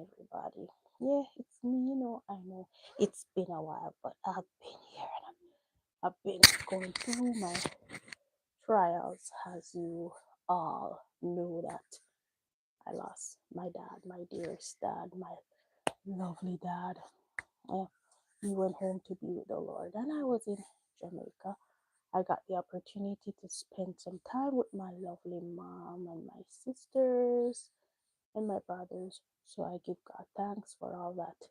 everybody. Yeah, it's me. I know it's been a while, but I've been here and I've been going through my trials. As you all know, that I lost my dad, my dearest dad, my lovely dad. Uh, he went home to be with the Lord, and I was in Jamaica. I got the opportunity to spend some time with my lovely mom and my sisters and my brothers. So I give God thanks for all that.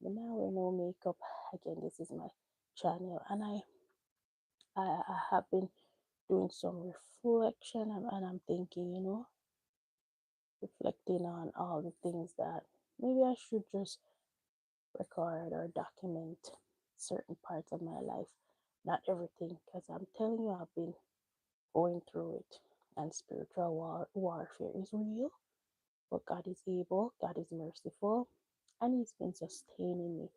But now we're no makeup. Again, this is my channel, and I have been doing some reflection, and I'm thinking, reflecting on all the things that maybe I should just record or document certain parts of my life. Not everything, because I'm telling you, I've been going through it, and spiritual warfare is real. But God is able, God is merciful, and He's been sustaining me.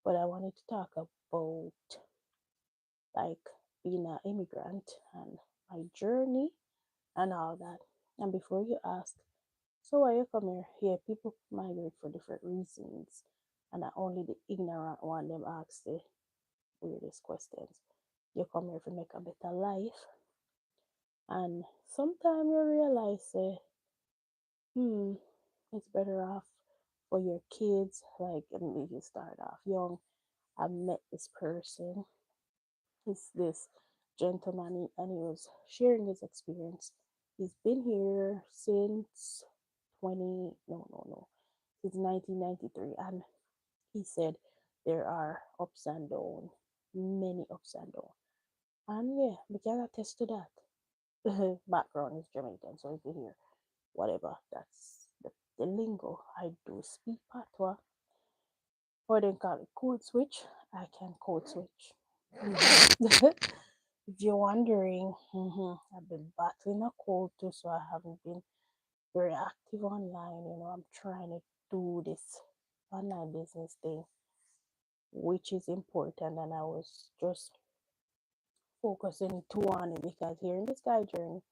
But I wanted to talk about like being an immigrant and my journey and all that. And before you ask, so why you come here? Here, people migrate for different reasons, and not only the ignorant one them ask the weirdest questions. You come here to make a better life, and sometimes you realize, say, hmm, it's better off for your kids. Like, if you start off young, I met this person. It's this gentleman, and he was sharing his experience. He's been here since no, since 1993, and he said there are ups and downs, many ups and downs. And yeah, we can attest to that. Background is Jamaican, so if you hear whatever, that's the lingo. I do speak patois, or they call it code switch. I can code switch. Mhm. If you're wondering, I've been battling a cold too, so I haven't been very active online. I'm trying to do this online business thing, which is important, and I was just focusing too on it because here in this guy journey,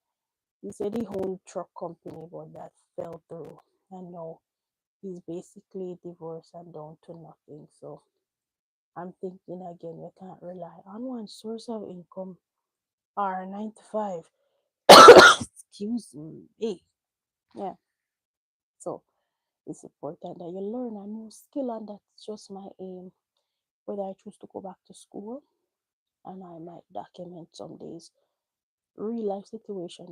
he said he owned truck company, but that fell through, and now he's basically divorced and down to nothing. So I'm thinking again, we can't rely on one source of income or 9 to 5. Excuse me. Yeah. So it's important that you learn a new skill, and that's just my aim. Whether I choose to go back to school, and I might document some days real life situation,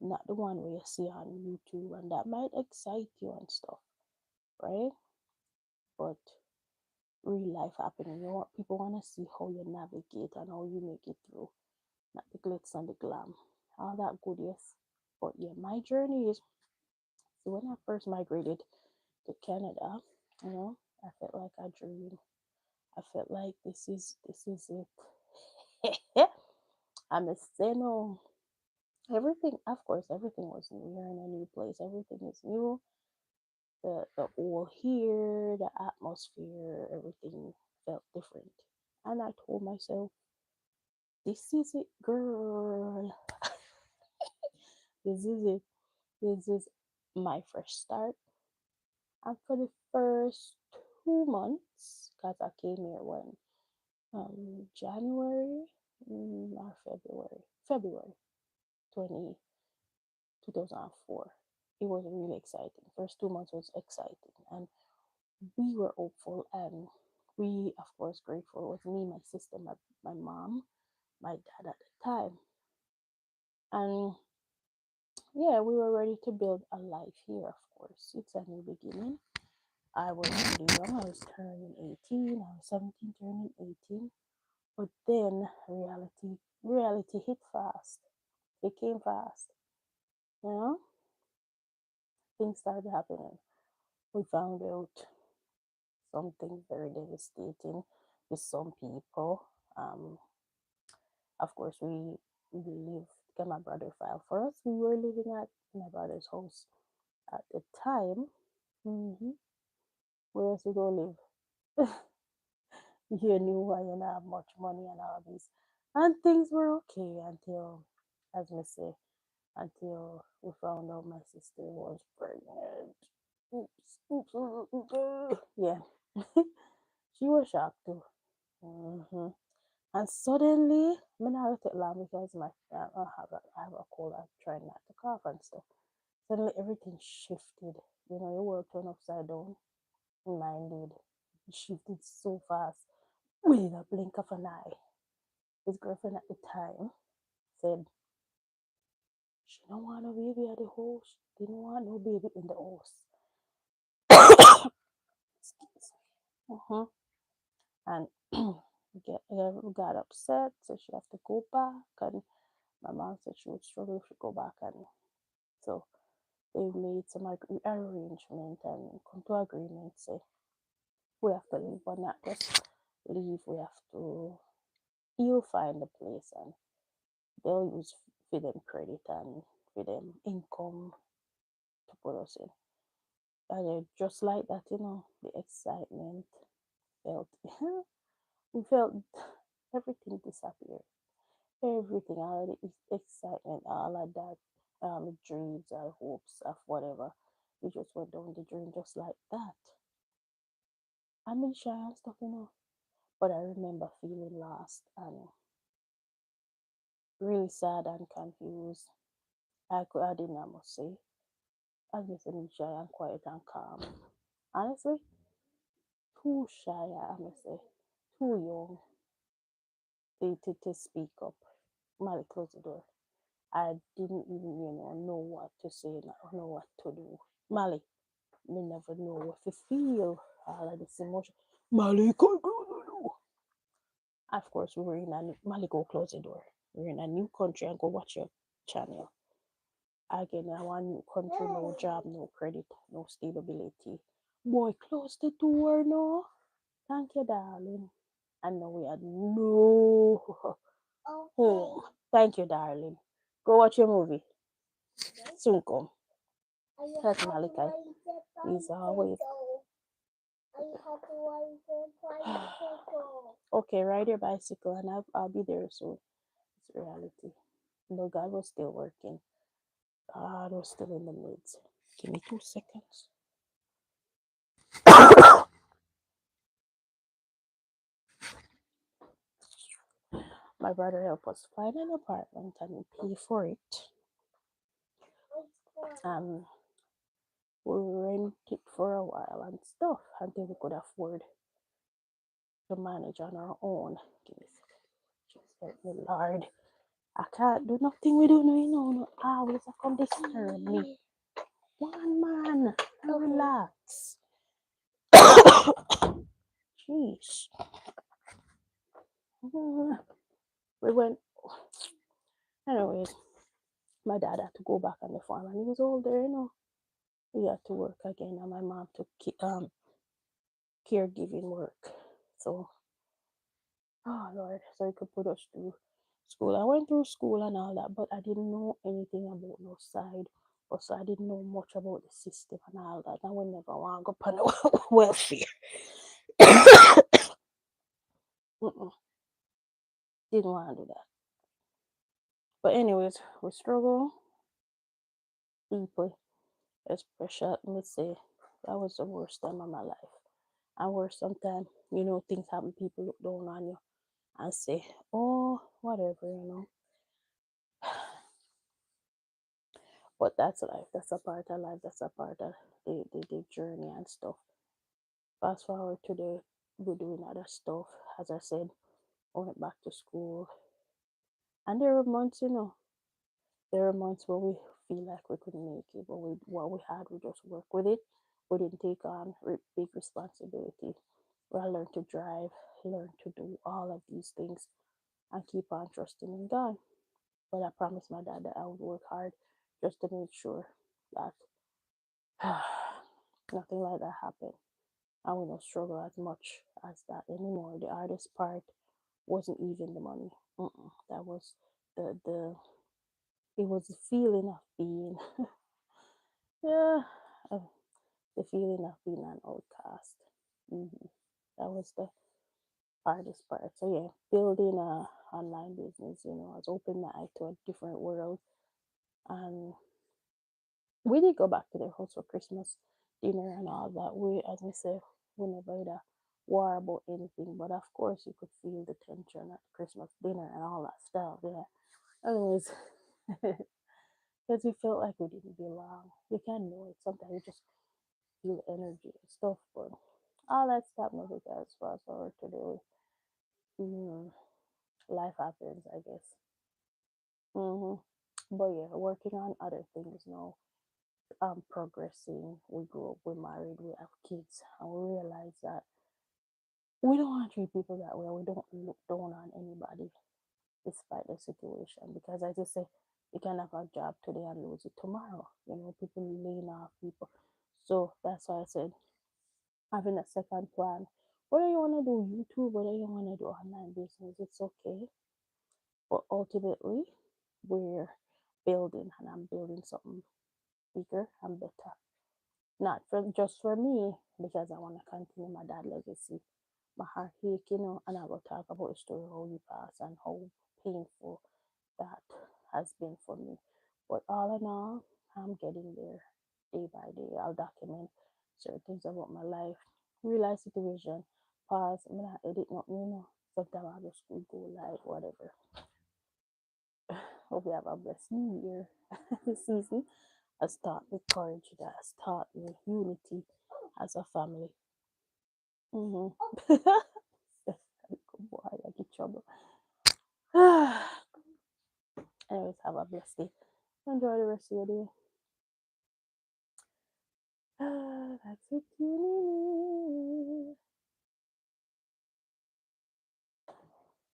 not the one where you see on YouTube, and that might excite you and stuff, right? But real life happening. People want to see how you navigate and how you make it through, not the glitz and the glam, all that good, yes. But yeah, my journey is, so when I first migrated to Canada, I felt like a dream. I felt like this is it. I'm a say no. Everything, of course, everything was new. You're in a new place. Everything is new. The oil here, the atmosphere, everything felt different. And I told myself, this is it, girl. This is it. This is my fresh start. And for the first 2 months, because I came here when January or February 20, 2004. It was really exciting. First 2 months was exciting, and we were hopeful, and we, of course, grateful. It was me, my sister, my mom, my dad at the time. And yeah, we were ready to build a life here, of course. It's a new beginning. I was really young. I was turning 18. I was 17, turning 18. But then reality hit fast. It came fast. You know, things started happening. We found out something very devastating to some people. Um, of course, we lived. Get my brother filed for us. We were living at my brother's house at the time. hmm Where else we go live? You knew I didn't have much money and all this, and things were okay until, as me say, until we found out my sister was pregnant. oops, oops, yeah. She was shocked too. hmm And suddenly, I'm not take long because I have a cold. I'm trying not to cough and stuff. Suddenly, everything shifted. Your world turned upside down. Mine did. It shifted so fast within a blink of an eye. His girlfriend at the time said she don't want no baby at the house. Didn't want no baby in the house. Excuse me. And got upset, so she have to go back. And my mom said she would struggle if she go back, and so they made some arrangement and come to agreement. Say we have to leave, but not just leave. We have to. He'll find a place, and they'll use for them credit and for them income to put us in. And just like that, the excitement felt. We felt everything disappeared. Everything, all the excitement, all of that, dreams or hopes of whatever, we just went down the drain just like that. I mean, shy and stuff, but I remember feeling lost and really sad and confused. I didn't, I must say. I just am shy and quiet and calm. Honestly, too shy, I must say. Too young to speak up. Molly closed the door. I didn't even, know what to say, or know what to do. Molly, me never know what to feel. All of this emotion. Molly, go, go, go, go. Of course, we were in a new, Molly, go close the door. We're in a new country and go watch your channel. Again, I want new country, no job, no credit, no stability. Boy, close the door no. Thank you, darling. And now we had no home. Thank you, darling. Go watch your movie. Soon come. That's Malachi. He's always. Okay, ride your bicycle and I'll be there soon. It's reality. No, God was still working. God was still in the midst. Give me 2 seconds. My brother helped us find an apartment and pay for it. Um, we rent it for a while and stuff until we could afford to manage on our own. Give me a second. Just help me, Lord. I can't do nothing we don't know, No always come disturb me. One man, relax. Jeez. We went, anyways, my dad had to go back on the farm and he was older. He had to work again and my mom took caregiving work. So, oh Lord, so he could put us through school. I went through school and all that, but I didn't know anything about no side. Also, I didn't know much about the system and all that. I would never want to go on the welfare. Mm-mm, didn't want to do that. But anyways, we struggle deeply, especially, let me say, that was the worst time of my life. And worse sometimes, things happen, people look down on you and say, oh, whatever. But that's life. That's a part of life. That's a part of the journey and stuff. Fast forward today, we're doing other stuff. As I said, I went back to school. And there were months. There were months where we feel like we couldn't make it, but what we had, we just work with it. We didn't take on big responsibility. We learned to drive, learn to do all of these things, and keep on trusting in God. But I promised my dad that I would work hard just to make sure that nothing like that happened. I will not struggle as much as that anymore. The hardest part wasn't even the money. That was the it was the feeling of being yeah uh, the feeling of being an outcast. That was the hardest part. So yeah, building a online business, has opened my eye to a different world. And we did go back to their house for Christmas. dinner and all that. We, as I say, we never had a war about anything, but of course you could feel the tension at Christmas dinner and all that stuff. Yeah. Anyways, because we felt like we didn't belong. You can know it. Sometimes you just feel the energy and stuff, but all that stuff never goes fast forward today. Mm, life happens, I guess. hmm But yeah, working on other things now. Progressing. We grew up, we're married, we have kids, and we realize that we don't want to treat people that way. We don't look down on anybody despite the situation. Because as I say, you can have a job today and lose it tomorrow. You know, people laying off people. So that's why I said having a second plan. Whether you want to do YouTube, whether you want to do online business, it's okay. But ultimately, we're building, and I'm building something bigger and better. Not for just for me, because I want to continue my dad legacy. My heart ache, and I will talk about the story how he passed and how painful that has been for me. But all in all, I'm getting there day by day. I'll document certain things about my life, real situation, pause. I'm not edit nothing, Sometimes I just go live, whatever. Hope you have a blessed new year. This season has taught me courage, that has taught me unity as a family. Mm-hmm. Good boy, I get trouble. Anyways, have a blessed day. Enjoy the rest of your day. That's it.